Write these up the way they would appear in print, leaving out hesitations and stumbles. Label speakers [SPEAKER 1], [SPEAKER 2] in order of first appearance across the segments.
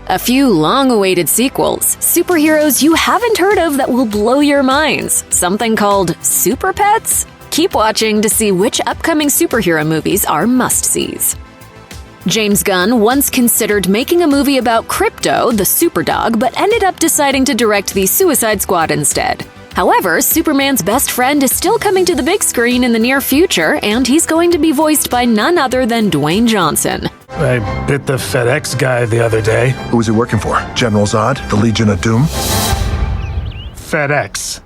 [SPEAKER 1] A few long-awaited sequels, superheroes you haven't heard of that will blow your minds, something called Super Pets? Keep watching to see which upcoming superhero movies are must-sees. James Gunn once considered making a movie about Krypto, the superdog, but ended up deciding to direct the Suicide Squad instead. However, Superman's best friend is still coming to the big screen in the near future, and he's going to be voiced by none other than Dwayne Johnson.
[SPEAKER 2] I bit the FedEx guy the other day.
[SPEAKER 3] Who was he working for? General Zod? The Legion of Doom?
[SPEAKER 2] FedEx.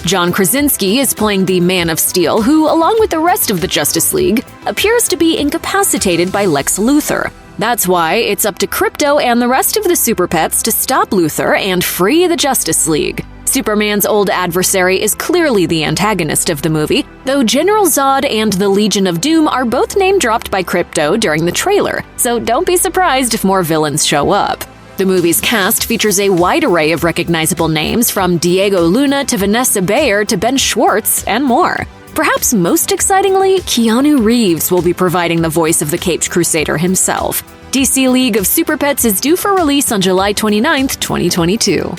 [SPEAKER 1] John Krasinski is playing the Man of Steel, who, along with the rest of the Justice League, appears to be incapacitated by Lex Luthor. That's why it's up to Krypto and the rest of the Super Pets to stop Luthor and free the Justice League. Superman's old adversary is clearly the antagonist of the movie, though General Zod and the Legion of Doom are both name-dropped by Krypto during the trailer, so don't be surprised if more villains show up. The movie's cast features a wide array of recognizable names, from Diego Luna to Vanessa Bayer to Ben Schwartz and more. Perhaps most excitingly, Keanu Reeves will be providing the voice of the Caped Crusader himself. DC League of Super Pets is due for release on July 29, 2022.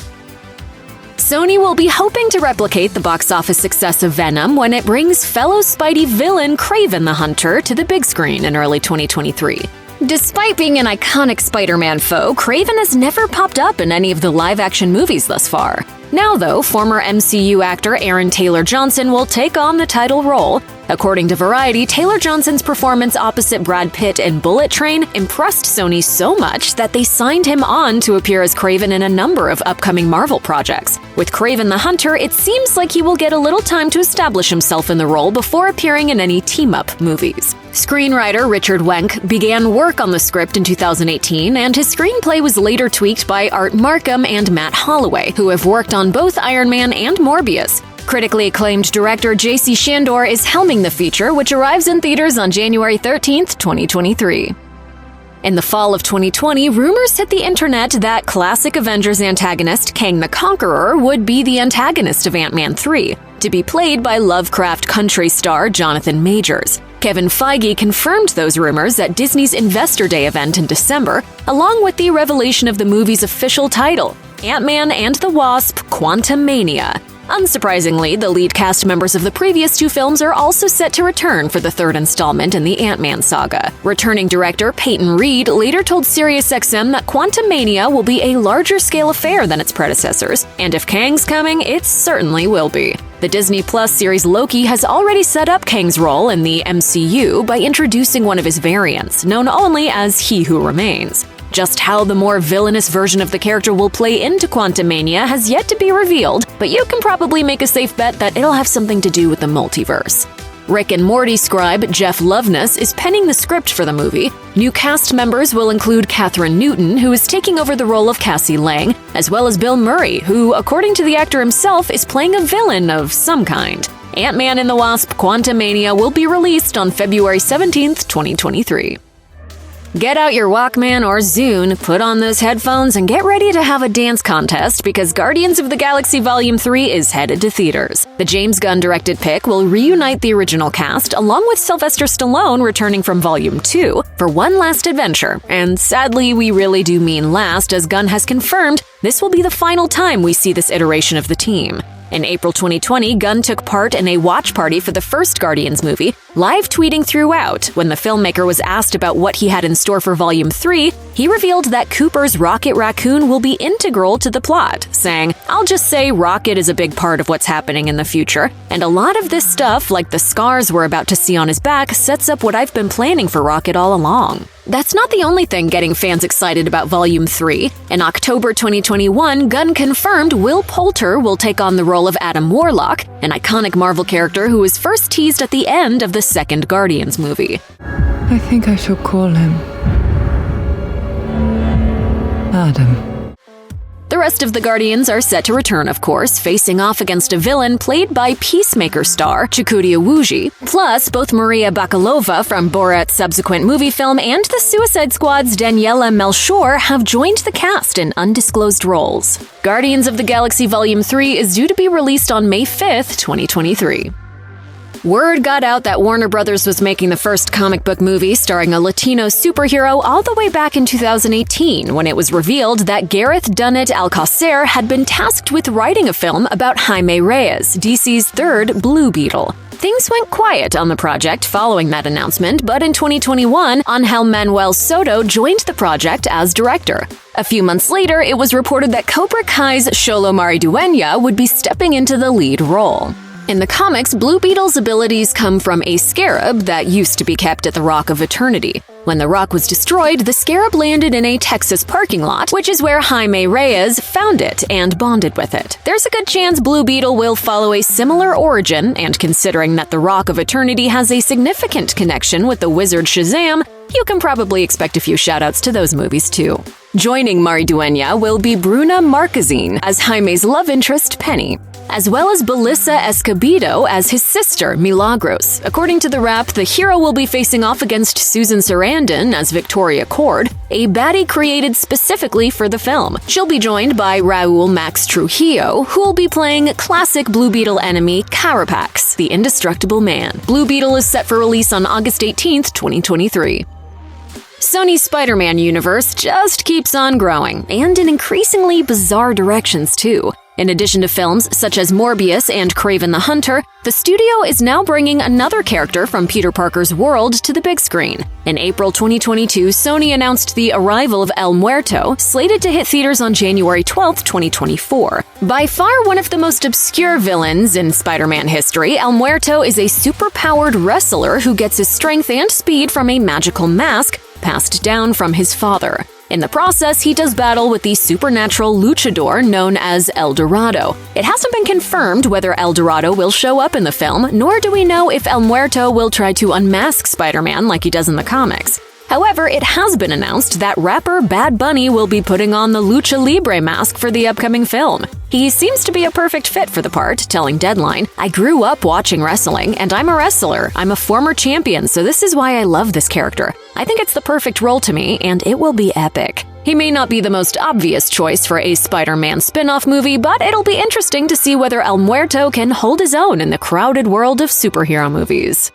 [SPEAKER 1] Sony will be hoping to replicate the box office success of Venom when it brings fellow Spidey villain Kraven the Hunter to the big screen in early 2023. Despite being an iconic Spider-Man foe, Kraven has never popped up in any of the live-action movies thus far. Now, though, former MCU actor Aaron Taylor Johnson will take on the title role. According to Variety, Taylor Johnson's performance opposite Brad Pitt in Bullet Train impressed Sony so much that they signed him on to appear as Kraven in a number of upcoming Marvel projects. With Kraven the Hunter, it seems like he will get a little time to establish himself in the role before appearing in any team-up movies. Screenwriter Richard Wenk began work on the script in 2018, and his screenplay was later tweaked by Art Markham and Matt Holloway, who have worked on both Iron Man and Morbius. Critically acclaimed director J.C. Shandor is helming the feature, which arrives in theaters on January 13, 2023. In the fall of 2020, rumors hit the internet that classic Avengers antagonist Kang the Conqueror would be the antagonist of Ant-Man 3, to be played by Lovecraft Country star Jonathan Majors. Kevin Feige confirmed those rumors at Disney's Investor Day event in December, along with the revelation of the movie's official title, Ant-Man and the Wasp: Quantumania. Unsurprisingly, the lead cast members of the previous two films are also set to return for the third installment in the Ant-Man saga. Returning director Peyton Reed later told SiriusXM that Quantumania will be a larger-scale affair than its predecessors, and if Kang's coming, it certainly will be. The Disney Plus series Loki has already set up Kang's role in the MCU by introducing one of his variants, known only as He Who Remains. Just how the more villainous version of the character will play into Quantumania has yet to be revealed, but you can probably make a safe bet that it'll have something to do with the multiverse. Rick and Morty scribe Jeff Loveness is penning the script for the movie. New cast members will include Katherine Newton, who is taking over the role of Cassie Lang, as well as Bill Murray, who, according to the actor himself, is playing a villain of some kind. Ant-Man and the Wasp: Quantumania will be released on February 17, 2023. Get out your Walkman or Zune, put on those headphones, and get ready to have a dance contest because Guardians of the Galaxy Volume 3 is headed to theaters. The James Gunn-directed pick will reunite the original cast, along with Sylvester Stallone returning from Volume 2, for one last adventure. And sadly, we really do mean last, as Gunn has confirmed this will be the final time we see this iteration of the team. In April 2020, Gunn took part in a watch party for the first Guardians movie, live tweeting throughout. When the filmmaker was asked about what he had in store for Volume 3, he revealed that Cooper's Rocket Raccoon will be integral to the plot, saying, "I'll just say Rocket is a big part of what's happening in the future, and a lot of this stuff, like the scars we're about to see on his back, sets up what I've been planning for Rocket all along." That's not the only thing getting fans excited about Volume 3. In October 2021, Gunn confirmed Will Poulter will take on the role of Adam Warlock, an iconic Marvel character who was first teased at the end of the second Guardians movie.
[SPEAKER 4] I think I shall call him Adam.
[SPEAKER 1] The rest of the Guardians are set to return, of course, facing off against a villain played by Peacemaker star Chukwudi Iwuji. Plus, both Maria Bakalova from Borat's subsequent movie film and the Suicide Squad's Daniela Melchior have joined the cast in undisclosed roles. Guardians of the Galaxy Volume 3 is due to be released on May 5th, 2023. Word got out that Warner Brothers was making the first comic book movie starring a Latino superhero all the way back in 2018, when it was revealed that Gareth Dunnett Alcocer had been tasked with writing a film about Jaime Reyes, DC's third Blue Beetle. Things went quiet on the project following that announcement, but in 2021, Angel Manuel Soto joined the project as director. A few months later, it was reported that Cobra Kai's Xolo Maridueña would be stepping into the lead role. In the comics, Blue Beetle's abilities come from a scarab that used to be kept at the Rock of Eternity. When the rock was destroyed, the scarab landed in a Texas parking lot, which is where Jaime Reyes found it and bonded with it. There's a good chance Blue Beetle will follow a similar origin, and considering that the Rock of Eternity has a significant connection with the wizard Shazam, you can probably expect a few shoutouts to those movies too. Joining Maridueña will be Bruna Marquezine as Jaime's love interest Penny, as well as Belissa Escobedo as his sister, Milagros. According to the Wrap, the hero will be facing off against Susan Sarandon as Victoria Cord, a baddie created specifically for the film. She'll be joined by Raul Max Trujillo, who will be playing classic Blue Beetle enemy Carapax, the indestructible man. Blue Beetle is set for release on August 18th, 2023. Sony's Spider-Man universe just keeps on growing, and in increasingly bizarre directions too. In addition to films such as Morbius and Kraven the Hunter, the studio is now bringing another character from Peter Parker's world to the big screen. In April 2022, Sony announced the arrival of El Muerto, slated to hit theaters on January 12, 2024. By far one of the most obscure villains in Spider-Man history, El Muerto is a super-powered wrestler who gets his strength and speed from a magical mask passed down from his father. In the process, he does battle with the supernatural luchador known as El Dorado. It hasn't been confirmed whether El Dorado will show up in the film, nor do we know if El Muerto will try to unmask Spider-Man like he does in the comics. However, it has been announced that rapper Bad Bunny will be putting on the Lucha Libre mask for the upcoming film. He seems to be a perfect fit for the part, telling Deadline, "I grew up watching wrestling, and I'm a wrestler. I'm a former champion, so this is why I love this character. I think it's the perfect role to me, and it will be epic." He may not be the most obvious choice for a Spider-Man spin-off movie, but it'll be interesting to see whether El Muerto can hold his own in the crowded world of superhero movies.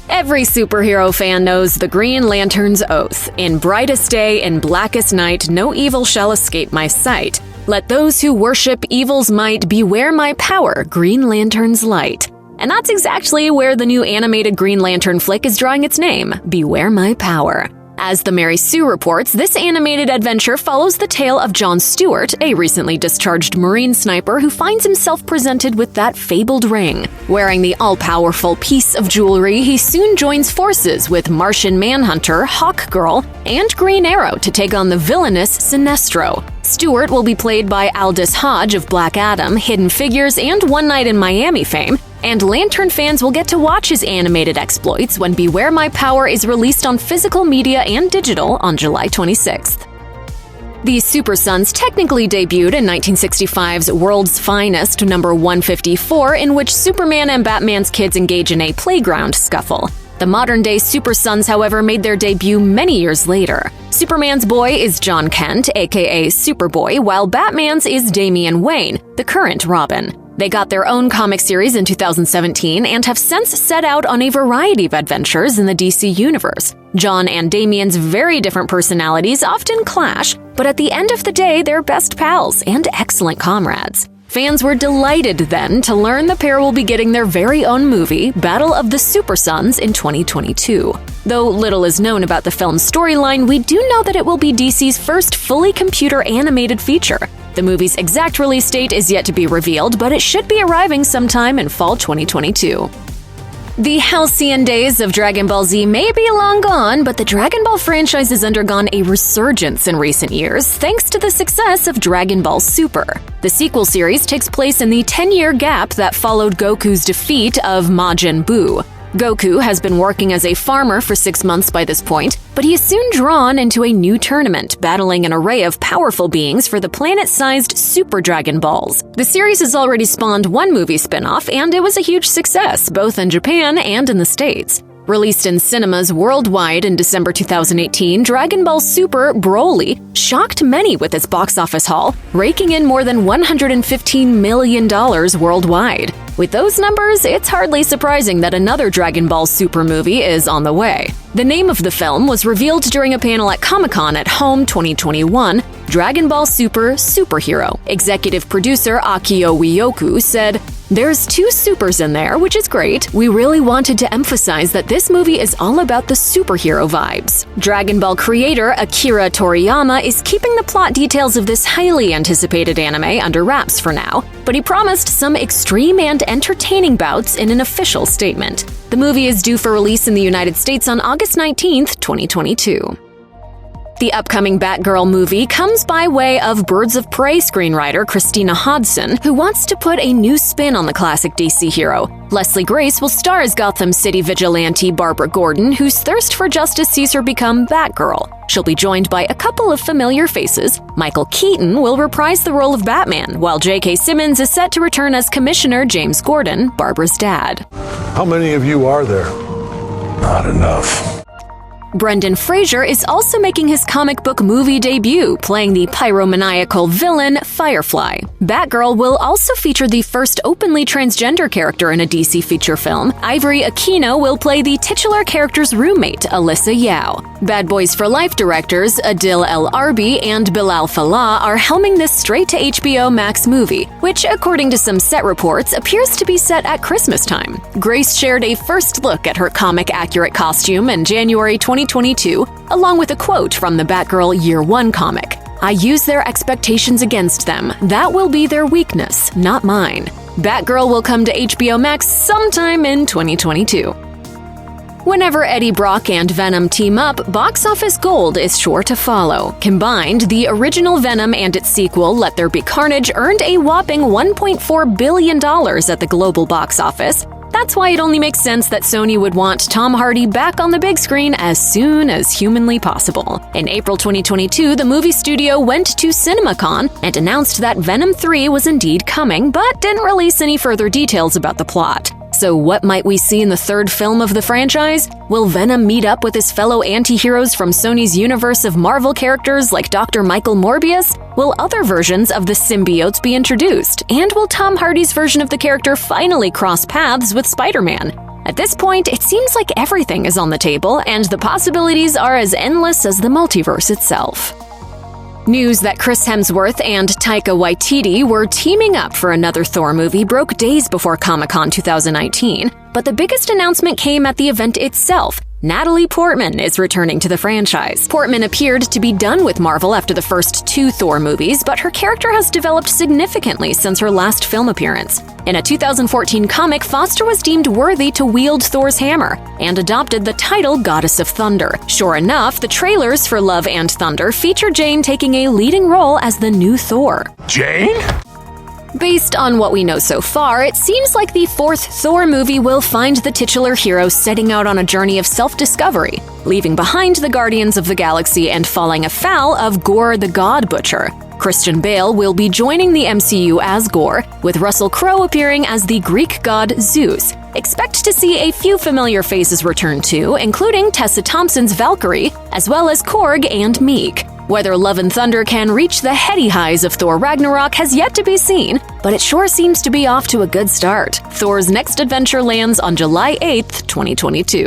[SPEAKER 1] Every superhero fan knows the Green Lantern's oath. In brightest day and blackest night, no evil shall escape my sight. Let those who worship evil's might beware my power, Green Lantern's light. And that's exactly where the new animated Green Lantern flick is drawing its name, Beware My Power. As the Mary Sue reports, this animated adventure follows the tale of John Stewart, a recently discharged Marine sniper who finds himself presented with that fabled ring. Wearing the all-powerful piece of jewelry, he soon joins forces with Martian Manhunter, Hawkgirl, and Green Arrow to take on the villainous Sinestro. Stewart will be played by Aldous Hodge of Black Adam, Hidden Figures, and One Night in Miami fame, and Lantern fans will get to watch his animated exploits when Beware My Power is released on physical media and digital on July 26th. The Super Sons technically debuted in 1965's World's Finest number 154, in which Superman and Batman's kids engage in a playground scuffle. The modern-day Super Sons, however, made their debut many years later. Superman's boy is John Kent, aka Superboy, while Batman's is Damian Wayne, the current Robin. They got their own comic series in 2017 and have since set out on a variety of adventures in the DC universe. John and Damian's very different personalities often clash, but at the end of the day, they're best pals and excellent comrades. Fans were delighted then to learn the pair will be getting their very own movie, Battle of the Super Sons, in 2022. Though little is known about the film's storyline, we do know that it will be DC's first fully computer-animated feature. The movie's exact release date is yet to be revealed, but it should be arriving sometime in fall 2022. The halcyon days of Dragon Ball Z may be long gone, but the Dragon Ball franchise has undergone a resurgence in recent years thanks to the success of Dragon Ball Super. The sequel series takes place in the 10-year gap that followed Goku's defeat of Majin Buu. Goku has been working as a farmer for 6 months by this point, but he is soon drawn into a new tournament, battling an array of powerful beings for the planet-sized Super Dragon Balls. The series has already spawned one movie spin-off, and it was a huge success, both in Japan and in the States. Released in cinemas worldwide in December 2018, Dragon Ball Super: Broly shocked many with its box office haul, raking in more than $115 million worldwide. With those numbers, it's hardly surprising that another Dragon Ball Super movie is on the way. The name of the film was revealed during a panel at Comic-Con at Home 2021. Dragon Ball Super Superhero. Executive producer Akio Uyoku said, "There's two supers in there, which is great. We really wanted to emphasize that this movie is all about the superhero vibes." Dragon Ball creator Akira Toriyama is keeping the plot details of this highly anticipated anime under wraps for now, but he promised some extreme and entertaining bouts in an official statement. The movie is due for release in the United States on August 19th, 2022. The upcoming Batgirl movie comes by way of Birds of Prey screenwriter Christina Hodson, who wants to put a new spin on the classic DC hero. Leslie Grace will star as Gotham City vigilante Barbara Gordon, whose thirst for justice sees her become Batgirl. She'll be joined by a couple of familiar faces. Michael Keaton will reprise the role of Batman, while J.K. Simmons is set to return as Commissioner James Gordon, Barbara's dad.
[SPEAKER 3] How many of you are there? Not enough.
[SPEAKER 1] Brendan Fraser is also making his comic book movie debut, playing the pyromaniacal villain Firefly. Batgirl will also feature the first openly transgender character in a DC feature film. Ivory Aquino will play the titular character's roommate, Alyssa Yao. Bad Boys for Life directors Adil El Arbi and Bilal Fallah are helming this straight-to-HBO Max movie, which, according to some set reports, appears to be set at Christmas time. Grace shared a first look at her comic-accurate costume in January 2022, along with a quote from the Batgirl Year One comic. "I use their expectations against them. That will be their weakness, not mine." Batgirl will come to HBO Max sometime in 2022. Whenever Eddie Brock and Venom team up, box office gold is sure to follow. Combined, the original Venom and its sequel, Let There Be Carnage, earned a whopping $1.4 billion at the global box office. That's why it only makes sense that Sony would want Tom Hardy back on the big screen as soon as humanly possible. In April 2022, the movie studio went to CinemaCon and announced that Venom 3 was indeed coming, but didn't release any further details about the plot. So what might we see in the third film of the franchise? Will Venom meet up with his fellow anti-heroes from Sony's universe of Marvel characters like Dr. Michael Morbius? Will other versions of the symbiotes be introduced? And will Tom Hardy's version of the character finally cross paths with Spider-Man? At this point, it seems like everything is on the table, and the possibilities are as endless as the multiverse itself. News that Chris Hemsworth and Taika Waititi were teaming up for another Thor movie broke days before Comic-Con 2019, but the biggest announcement came at the event itself. Natalie Portman is returning to the franchise. Portman appeared to be done with Marvel after the first two Thor movies, but her character has developed significantly since her last film appearance. In a 2014 comic, Foster was deemed worthy to wield Thor's hammer and adopted the title Goddess of Thunder. Sure enough, the trailers for Love and Thunder feature Jane taking a leading role as the new Thor.
[SPEAKER 3] Jane?
[SPEAKER 1] Based on what we know so far, it seems like the fourth Thor movie will find the titular hero setting out on a journey of self-discovery, leaving behind the Guardians of the Galaxy and falling afoul of Gore the God Butcher. Christian Bale will be joining the MCU as Gore, with Russell Crowe appearing as the Greek god Zeus. Expect to see a few familiar faces return too, including Tessa Thompson's Valkyrie, as well as Korg and Meek. Whether Love and Thunder can reach the heady highs of Thor Ragnarok has yet to be seen, but it sure seems to be off to a good start. Thor's next adventure lands on July 8th, 2022.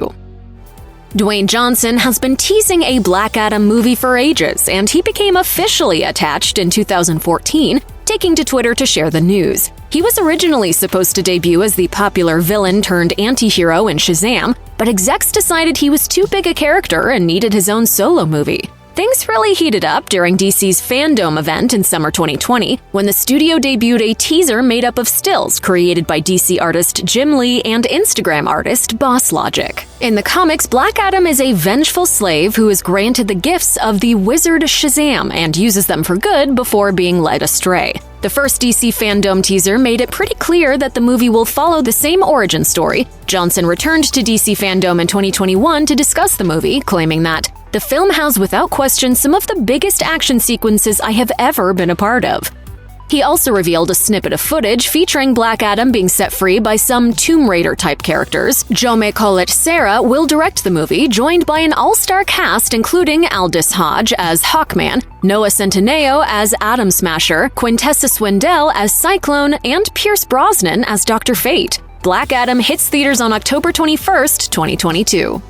[SPEAKER 1] Dwayne Johnson has been teasing a Black Adam movie for ages, and he became officially attached in 2014, taking to Twitter to share the news. He was originally supposed to debut as the popular villain turned anti-hero in Shazam, but execs decided he was too big a character and needed his own solo movie. Things really heated up during DC's Fandom event in summer 2020, when the studio debuted a teaser made up of stills created by DC artist Jim Lee and Instagram artist Boss Logic. In the comics, Black Adam is a vengeful slave who is granted the gifts of the wizard Shazam and uses them for good before being led astray. The first DC Fandom teaser made it pretty clear that the movie will follow the same origin story. Johnson returned to DC Fandom in 2021 to discuss the movie, claiming that the film has without question some of the biggest action sequences I have ever been a part of. He also revealed a snippet of footage featuring Black Adam being set free by some Tomb Raider-type characters. Jaume Collet-Serra will direct the movie, joined by an all-star cast including Aldous Hodge as Hawkman, Noah Centineo as Atom Smasher, Quintessa Swindell as Cyclone, and Pierce Brosnan as Dr. Fate. Black Adam hits theaters on October 21st, 2022.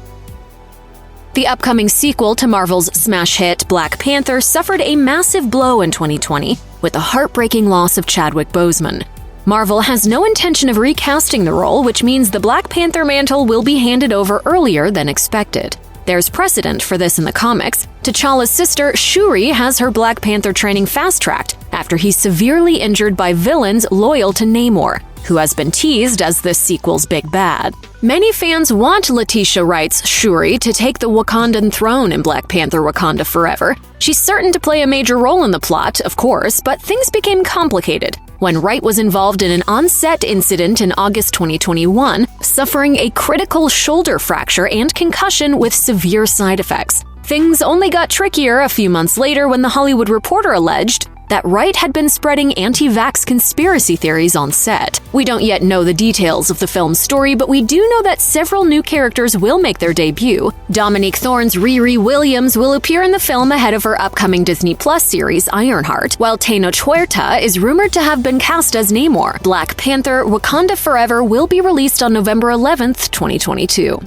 [SPEAKER 1] The upcoming sequel to Marvel's smash hit Black Panther suffered a massive blow in 2020 with the heartbreaking loss of Chadwick Boseman. Marvel has no intention of recasting the role, which means the Black Panther mantle will be handed over earlier than expected. There's precedent for this in the comics. T'Challa's sister, Shuri, has her Black Panther training fast-tracked after he's severely injured by villains loyal to Namor, who has been teased as this sequel's big bad. Many fans want Letitia Wright's Shuri to take the Wakandan throne in Black Panther: Wakanda Forever. She's certain to play a major role in the plot, of course, but things became complicated when Wright was involved in an on-set incident in August 2021, suffering a critical shoulder fracture and concussion with severe side effects. Things only got trickier a few months later when The Hollywood Reporter alleged that Wright had been spreading anti-vax conspiracy theories on set. We don't yet know the details of the film's story, but we do know that several new characters will make their debut. Dominique Thorne's Riri Williams will appear in the film ahead of her upcoming Disney Plus series Ironheart, while Tenoch Huerta is rumored to have been cast as Namor. Black Panther: Wakanda Forever will be released on November 11th, 2022.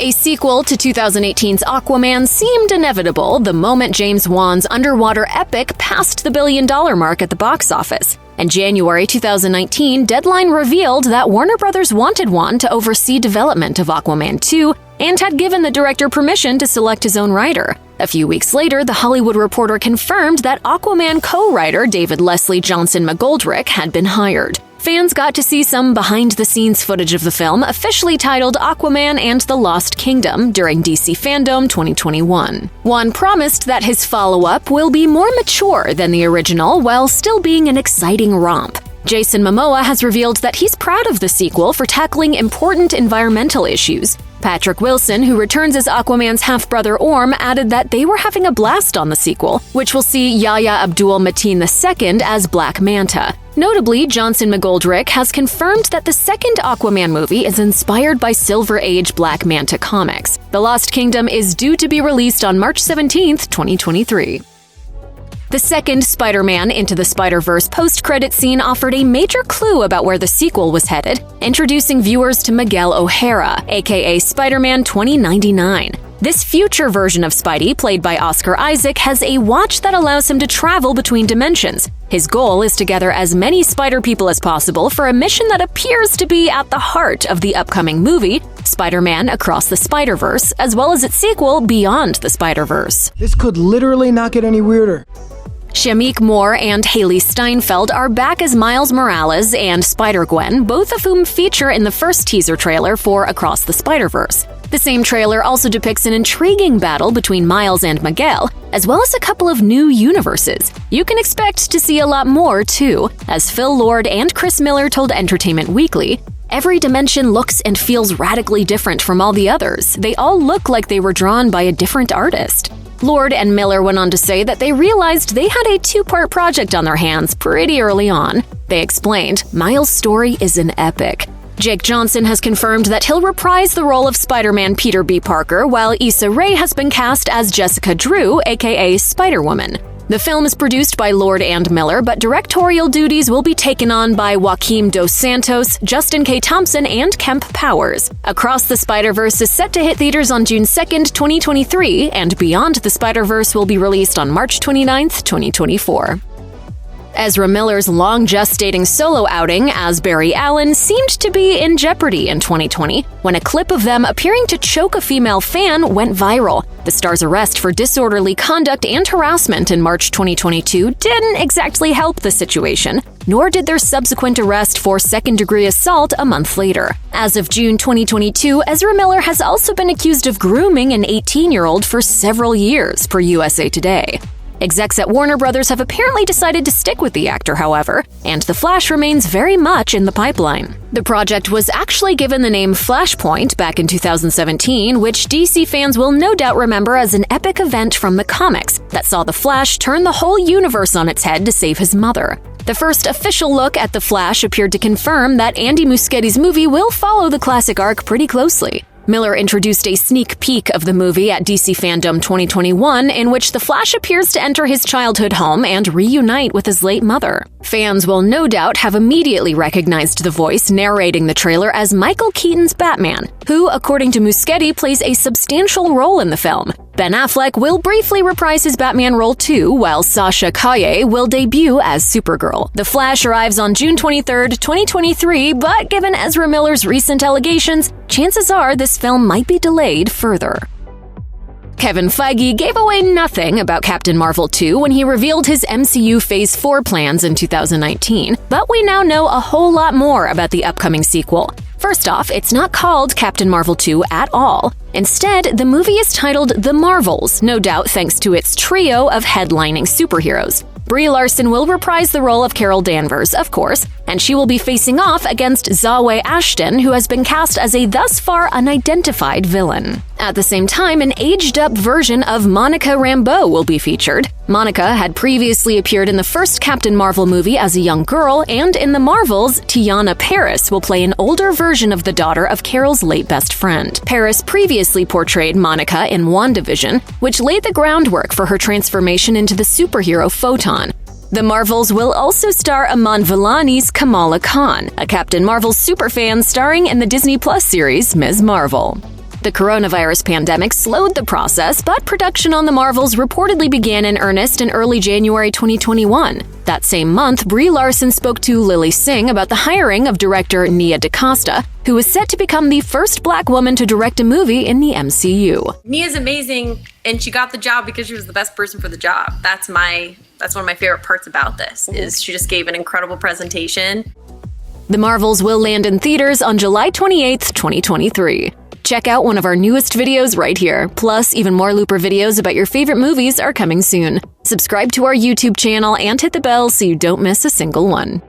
[SPEAKER 1] A sequel to 2018's Aquaman seemed inevitable the moment James Wan's underwater epic passed the billion-dollar mark at the box office. In January 2019, Deadline revealed that Warner Bros. Wanted Wan to oversee development of Aquaman 2 and had given the director permission to select his own writer. A few weeks later, The Hollywood Reporter confirmed that Aquaman co-writer David Leslie Johnson McGoldrick had been hired. Fans got to see some behind-the-scenes footage of the film, officially titled Aquaman and the Lost Kingdom, during DC Fandom 2021. Wan promised that his follow-up will be more mature than the original, while still being an exciting romp. Jason Momoa has revealed that he's proud of the sequel for tackling important environmental issues. Patrick Wilson, who returns as Aquaman's half-brother Orm, added that they were having a blast on the sequel, which will see Yahya Abdul-Mateen II as Black Manta. Notably, Johnson McGoldrick has confirmed that the second Aquaman movie is inspired by Silver Age Black Manta comics. The Lost Kingdom is due to be released on March 17, 2023. The second Spider-Man Into the Spider-Verse post-credit scene offered a major clue about where the sequel was headed, introducing viewers to Miguel O'Hara, aka Spider-Man 2099. This future version of Spidey, played by Oscar Isaac, has a watch that allows him to travel between dimensions. His goal is to gather as many spider people as possible for a mission that appears to be at the heart of the upcoming movie, Spider-Man Across the Spider-Verse, as well as its sequel, Beyond the Spider-Verse.
[SPEAKER 5] This could literally not get any weirder.
[SPEAKER 1] Shameik Moore and Haley Steinfeld are back as Miles Morales and Spider-Gwen, both of whom feature in the first teaser trailer for Across the Spider-Verse. The same trailer also depicts an intriguing battle between Miles and Miguel, as well as a couple of new universes. You can expect to see a lot more, too. As Phil Lord and Chris Miller told Entertainment Weekly, every dimension looks and feels radically different from all the others. They all look like they were drawn by a different artist. Lord and Miller went on to say that they realized they had a two-part project on their hands pretty early on. They explained, Miles' story is an epic. Jake Johnson has confirmed that he'll reprise the role of Spider-Man Peter B. Parker, while Issa Rae has been cast as Jessica Drew, aka Spider-Woman. The film is produced by Lord and Miller, but directorial duties will be taken on by Joaquim Dos Santos, Justin K. Thompson, and Kemp Powers. Across the Spider-Verse is set to hit theaters on June 2nd, 2023, and Beyond the Spider-Verse will be released on March 29th, 2024. Ezra Miller's long-gestating solo outing as Barry Allen seemed to be in jeopardy in 2020 when a clip of them appearing to choke a female fan went viral. The star's arrest for disorderly conduct and harassment in March 2022 didn't exactly help the situation, nor did their subsequent arrest for second-degree assault a month later. As of June 2022, Ezra Miller has also been accused of grooming an 18-year-old for several years, per USA Today. Execs at Warner Brothers have apparently decided to stick with the actor, however, and The Flash remains very much in the pipeline. The project was actually given the name Flashpoint back in 2017, which DC fans will no doubt remember as an epic event from the comics that saw the Flash turn the whole universe on its head to save his mother. The first official look at The Flash appeared to confirm that Andy Muschietti's movie will follow the classic arc pretty closely. Miller introduced a sneak peek of the movie at DC Fandom 2021, in which the Flash appears to enter his childhood home and reunite with his late mother. Fans will no doubt have immediately recognized the voice narrating the trailer as Michael Keaton's Batman, who, according to Muschietti, plays a substantial role in the film. Ben Affleck will briefly reprise his Batman role too, while Sasha Calle will debut as Supergirl. The Flash arrives on June 23, 2023, but given Ezra Miller's recent allegations, chances are this film might be delayed further. Kevin Feige gave away nothing about Captain Marvel 2 when he revealed his MCU Phase 4 plans in 2019, but we now know a whole lot more about the upcoming sequel. First off, it's not called Captain Marvel 2 at all. Instead, the movie is titled The Marvels, no doubt thanks to its trio of headlining superheroes. Brie Larson will reprise the role of Carol Danvers, of course, and she will be facing off against Zawe Ashton, who has been cast as a thus far unidentified villain. At the same time, an aged-up version of Monica Rambeau will be featured. Monica had previously appeared in the first Captain Marvel movie as a young girl, and in The Marvels, Tiana Paris will play an older version of the daughter of Carol's late best friend. Paris previously portrayed Monica in WandaVision, which laid the groundwork for her transformation into the superhero Photon. The Marvels will also star Aman Vellani's Kamala Khan, a Captain Marvel superfan starring in the Disney Plus series Ms. Marvel. The coronavirus pandemic slowed the process, but production on The Marvels reportedly began in earnest in early January 2021. That same month, Brie Larson spoke to Lily Singh about the hiring of director Nia DaCosta, who is set to become the first Black woman to direct a movie in the MCU.
[SPEAKER 6] Nia's amazing, and she got the job because she was the best person for the job. That's one of my favorite parts about this, is she just gave an incredible presentation.
[SPEAKER 1] The Marvels will land in theaters on July 28th, 2023. Check out one of our newest videos right here. Plus, even more Looper videos about your favorite movies are coming soon. Subscribe to our YouTube channel and hit the bell so you don't miss a single one.